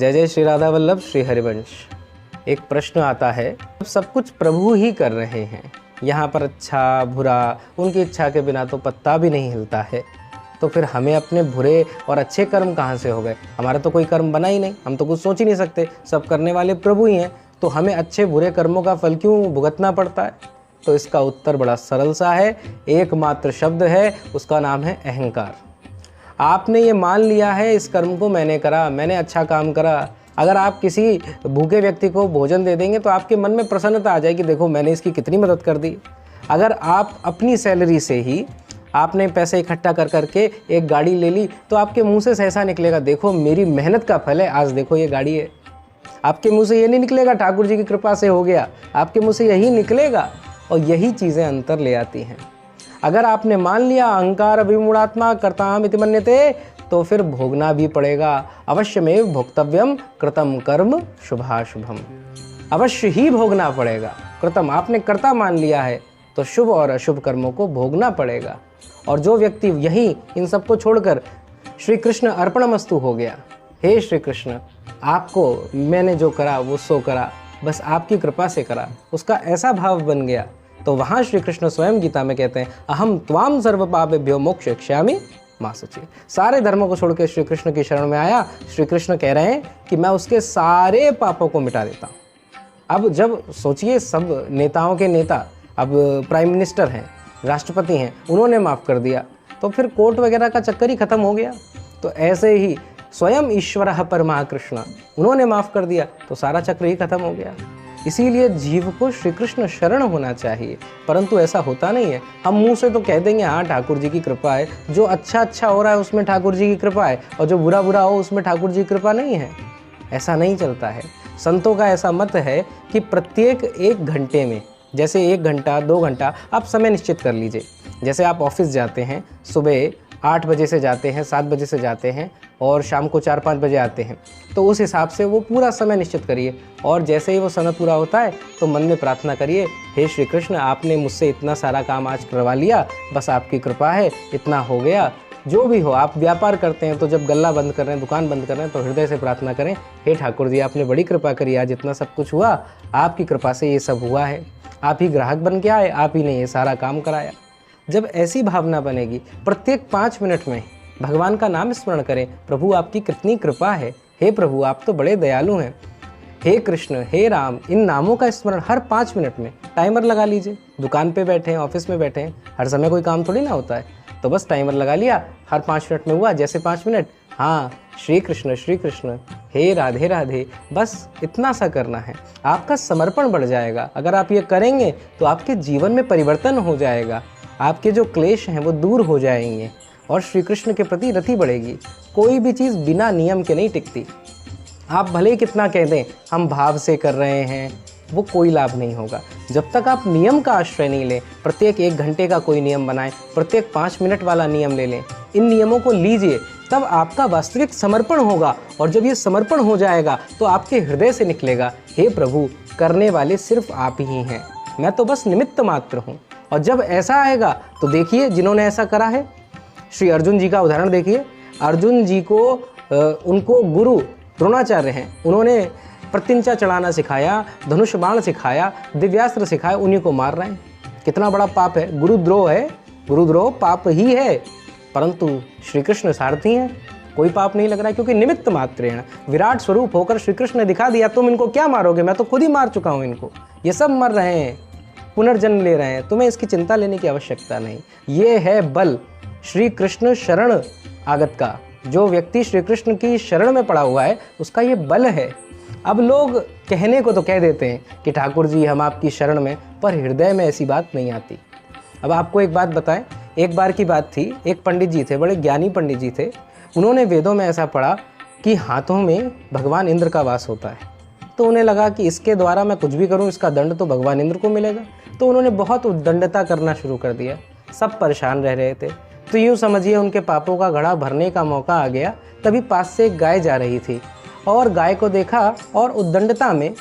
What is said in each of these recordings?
जय जय श्री राधा वल्लभ श्री हरिवंश। एक प्रश्न आता है, सब कुछ प्रभु ही कर रहे हैं, यहाँ पर अच्छा बुरा उनकी इच्छा के बिना तो पत्ता भी नहीं हिलता है, तो फिर हमें अपने बुरे और अच्छे कर्म कहाँ से हो गए? हमारा तो कोई कर्म बना ही नहीं, हम तो कुछ सोच ही नहीं सकते, सब करने वाले प्रभु ही हैं, तो हमें अच्छे बुरे कर्मों का फल क्यों भुगतना पड़ता है? तो इसका उत्तर बड़ा सरल सा है, एकमात्र शब्द है, उसका नाम है अहंकार। आपने ये मान लिया है इस कर्म को मैंने करा, मैंने अच्छा काम करा। अगर आप किसी भूखे व्यक्ति को भोजन दे देंगे तो आपके मन में प्रसन्नता आ जाएगी, देखो मैंने इसकी कितनी मदद कर दी। अगर आप अपनी सैलरी से ही आपने पैसे इकट्ठा कर करके एक गाड़ी ले ली तो आपके मुंह से सहसा निकलेगा, देखो मेरी मेहनत का फल है, आज देखो ये गाड़ी है। आपके मुंह से ये नहीं निकलेगा ठाकुर जी की कृपा से हो गया, आपके मुंह से यही निकलेगा। और यही चीज़ें अंतर ले आती हैं। अगर आपने मान लिया अहंकार अभिमूढ़ात्मा कर्ताहम् इति मन्यते, तो फिर भोगना भी पड़ेगा। अवश्यमेव भोक्तव्यम कृतम कर्म शुभाशुभम, अवश्य ही भोगना पड़ेगा। कृतम आपने कर्ता मान लिया है तो शुभ और अशुभ कर्मों को भोगना पड़ेगा। और जो व्यक्ति यही इन सबको छोड़कर श्री कृष्ण अर्पणमस्तु हो गया, हे श्री कृष्ण आपको मैंने जो करा वो सो करा, बस आपकी कृपा से करा, उसका ऐसा भाव बन गया, तो वहाँ श्री कृष्ण स्वयं गीता में कहते हैं अहम त्वाम सर्व पापेभ्यो मोक्षयिष्यामि मा शुचि। सारे धर्मों को छोड़ के श्री कृष्ण की शरण में आया। श्री कृष्ण कह रहे हैं कि मैं उसके सारे पापों को मिटा देता हूँ। अब जब सोचिए, सब नेताओं के नेता अब प्राइम मिनिस्टर हैं, राष्ट्रपति हैं, उन्होंने माफ़ कर दिया तो फिर कोर्ट वगैरह का चक्कर ही खत्म हो गया। तो ऐसे ही स्वयं ईश्वरः परमः कृष्ण, उन्होंने माफ़ कर दिया तो सारा चक्र ही खत्म हो गया। इसीलिए जीव को श्री कृष्ण शरण होना चाहिए, परंतु ऐसा होता नहीं है। हम मुंह से तो कह देंगे हाँ ठाकुर जी की कृपा है, जो अच्छा अच्छा हो रहा है उसमें ठाकुर जी की कृपा है, और जो बुरा बुरा हो उसमें ठाकुर जी की कृपा नहीं है। ऐसा नहीं चलता है। संतों का ऐसा मत है कि प्रत्येक 1 घंटे में, जैसे 1 घंटा 2 घंटा आप समय निश्चित कर लीजिए। जैसे आप ऑफिस जाते हैं, सुबह 8 बजे से जाते हैं, 7 बजे से जाते हैं और शाम को 4-5 बजे आते हैं, तो उस हिसाब से वो पूरा समय निश्चित करिए। और जैसे ही वो समय पूरा होता है तो मन में प्रार्थना करिए, हे श्री कृष्ण आपने मुझसे इतना सारा काम आज करवा लिया, बस आपकी कृपा है, इतना हो गया। जो भी हो, आप व्यापार करते हैं तो जब गल्ला बंद कर रहे हैं, दुकान बंद कर रहे हैं, तो हृदय से प्रार्थना करें, हे ठाकुर जी आपने बड़ी कृपा करी, आज इतना सब कुछ हुआ, आपकी कृपा से ये सब हुआ है, आप ही ग्राहक बन के आए, आप ही ने ये सारा काम कराया। जब ऐसी भावना बनेगी, प्रत्येक 5 मिनट में भगवान का नाम स्मरण करें, प्रभु आपकी कितनी कृपा है, हे प्रभु आप तो बड़े दयालु हैं, हे कृष्ण हे राम, इन नामों का स्मरण हर 5 मिनट में। टाइमर लगा लीजिए, दुकान पे बैठे हैं, ऑफिस में बैठे हैं, हर समय कोई काम थोड़ी ना होता है, तो बस टाइमर लगा लिया, हर 5 मिनट में हुआ, जैसे 5 मिनट, हाँ श्री कृष्ण हे राधे राधे, बस इतना सा करना है। आपका समर्पण बढ़ जाएगा। अगर आप ये करेंगे तो आपके जीवन में परिवर्तन हो जाएगा, आपके जो क्लेश हैं वो दूर हो जाएंगे और श्री कृष्ण के प्रति रति बढ़ेगी। कोई भी चीज़ बिना नियम के नहीं टिकती। आप भले ही कितना कह दें हम भाव से कर रहे हैं, वो कोई लाभ नहीं होगा। जब तक आप नियम का आश्रय नहीं लें, प्रत्येक 1 घंटे का कोई नियम बनाएं, प्रत्येक 5 मिनट वाला नियम ले लें, इन नियमों को लीजिए, तब आपका वास्तविक समर्पण होगा। और जब ये समर्पण हो जाएगा तो आपके हृदय से निकलेगा, हे प्रभु करने वाले सिर्फ आप ही हैं, मैं तो बस निमित्त मात्र हूँ। और जब ऐसा आएगा तो देखिए जिन्होंने ऐसा करा है, श्री अर्जुन जी का उदाहरण देखिए। अर्जुन जी को उनको गुरु द्रोणाचार्य हैं, उन्होंने प्रत्यंचा चढ़ाना सिखाया, धनुष बाण सिखाया, दिव्यास्त्र सिखाया, उन्हीं को मार रहे हैं। कितना बड़ा पाप है, गुरुद्रोह है, गुरुद्रोह पाप ही है। परंतु श्री कृष्ण सारथी हैं, कोई पाप नहीं लग रहा है, क्योंकि निमित्त मात्र हैं। विराट स्वरूप होकर श्री कृष्ण ने दिखा दिया, तुम इनको क्या मारोगे, मैं तो खुद ही मार चुका हूँ इनको, ये सब मर रहे हैं, पुनर्जन्म ले रहे हैं, तुम्हें इसकी चिंता लेने की आवश्यकता नहीं। ये है बल श्री कृष्ण शरण आगत का। जो व्यक्ति श्री कृष्ण की शरण में पड़ा हुआ है उसका ये बल है। अब लोग कहने को तो कह देते हैं कि ठाकुर जी हम आपकी शरण में, पर हृदय में ऐसी बात नहीं आती। अब आपको एक बात बताएं, एक बार की बात थी, एक पंडित जी थे, बड़े ज्ञानी पंडित जी थे, उन्होंने वेदों में ऐसा पढ़ा कि हाथों में भगवान इंद्र का वास होता है। तो उन्हें लगा कि इसके द्वारा मैं कुछ भी करूं इसका दंड तो भगवान इंद्र को मिलेगा। तो उन्होंने बहुत उद्दंडता करना शुरू कर दिया। सब परेशान रह रहे थे। तो यूँ समझिए उनके पापों का घड़ा भरने का मौका आ गया। तभी पास से एक गाय जा रही थी और गाय को देखा और उद्दंडता में,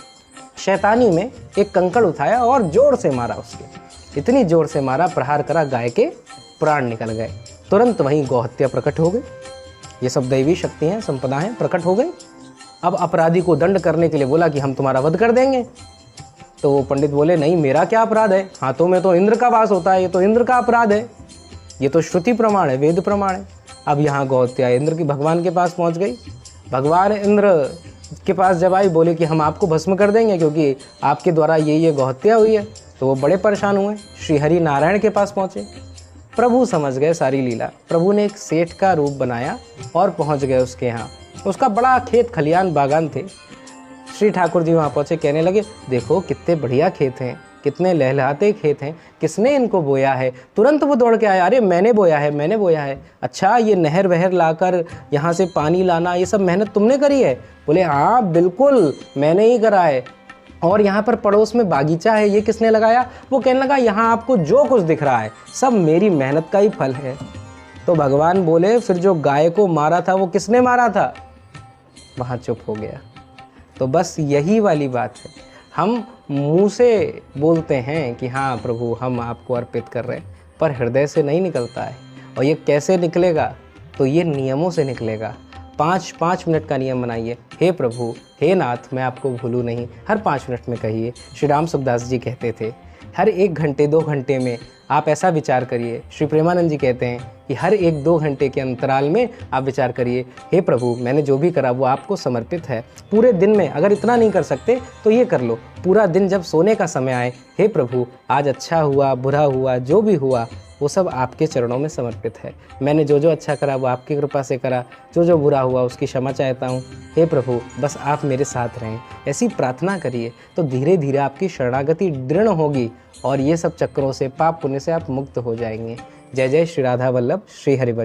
शैतानी में एक कंकड़ उठाया और जोर से मारा। उसके इतनी जोर से मारा, प्रहार करा, गाय के प्राण निकल गए। तुरंत वहीं गौहत्या प्रकट हो गई। ये सब दैवी शक्ति हैं, संपदा हैं, प्रकट हो गई। अब अपराधी को दंड करने के लिए बोला कि हम तुम्हारा वध कर देंगे। तो वो पंडित बोले नहीं, मेरा क्या अपराध है, हाथों में तो इंद्र का वास होता है, ये तो इंद्र का अपराध है, ये तो श्रुति प्रमाण है, वेद प्रमाण है। अब यहाँ गौहत्या इंद्र की भगवान के पास पहुँच गई। भगवान इंद्र के पास जब आई, बोले कि हम आपको भस्म कर देंगे क्योंकि आपके द्वारा ये गौहत्या हुई है। तो वो बड़े परेशान हुए, श्री हरि नारायण के पास पहुँचे। प्रभु समझ गए सारी लीला। प्रभु ने एक सेठ का रूप बनाया और पहुँच गए उसके यहाँ। उसका बड़ा खेत खलियान बागान थे। श्री ठाकुर जी वहाँ पहुँचे, कहने लगे देखो कितने बढ़िया खेत हैं, कितने लहलहाते खेत हैं, किसने इनको बोया है। तुरंत वो दौड़ के आया, अरे मैंने बोया है, मैंने बोया है। अच्छा, ये नहर वहर लाकर यहाँ से पानी लाना, ये सब मेहनत तुमने करी है? बोले हाँ बिल्कुल मैंने ही करा है। और यहाँ पर पड़ोस में बागीचा है, ये किसने लगाया? वो कहने लगा यहाँ आपको जो कुछ दिख रहा है सब मेरी मेहनत का ही फल है। तो भगवान बोले फिर जो गाय को मारा था वो किसने मारा था? वहाँ चुप हो गया। तो बस यही वाली बात है, हम मुंह से बोलते हैं कि हाँ प्रभु हम आपको अर्पित कर रहे हैं, पर हृदय से नहीं निकलता है। और ये कैसे निकलेगा? तो ये नियमों से निकलेगा। 5-5 मिनट का नियम बनाइए, हे प्रभु हे नाथ मैं आपको भूलूं नहीं, हर 5 मिनट में कहिए। श्री राम सुखदास जी कहते थे हर 1 घंटे 2 घंटे में आप ऐसा विचार करिए। श्री प्रेमानंद जी कहते हैं कि हर 1-2 घंटे के अंतराल में आप विचार करिए, हे प्रभु मैंने जो भी करा वो आपको समर्पित है। पूरे दिन में अगर इतना नहीं कर सकते तो ये कर लो, पूरा दिन जब सोने का समय आए, हे प्रभु आज अच्छा हुआ बुरा हुआ जो भी हुआ वो सब आपके चरणों में समर्पित है। मैंने जो जो अच्छा करा वो आपकी कृपा से करा, जो जो बुरा हुआ उसकी क्षमा चाहता हूँ। हे प्रभु बस आप मेरे साथ रहें, ऐसी प्रार्थना करिए तो धीरे धीरे आपकी शरणागति दृढ़ होगी और ये सब चक्रों से पाप पुण्य से आप मुक्त हो जाएंगे। जय जय श्री राधा वल्लभ श्री हरिवंश।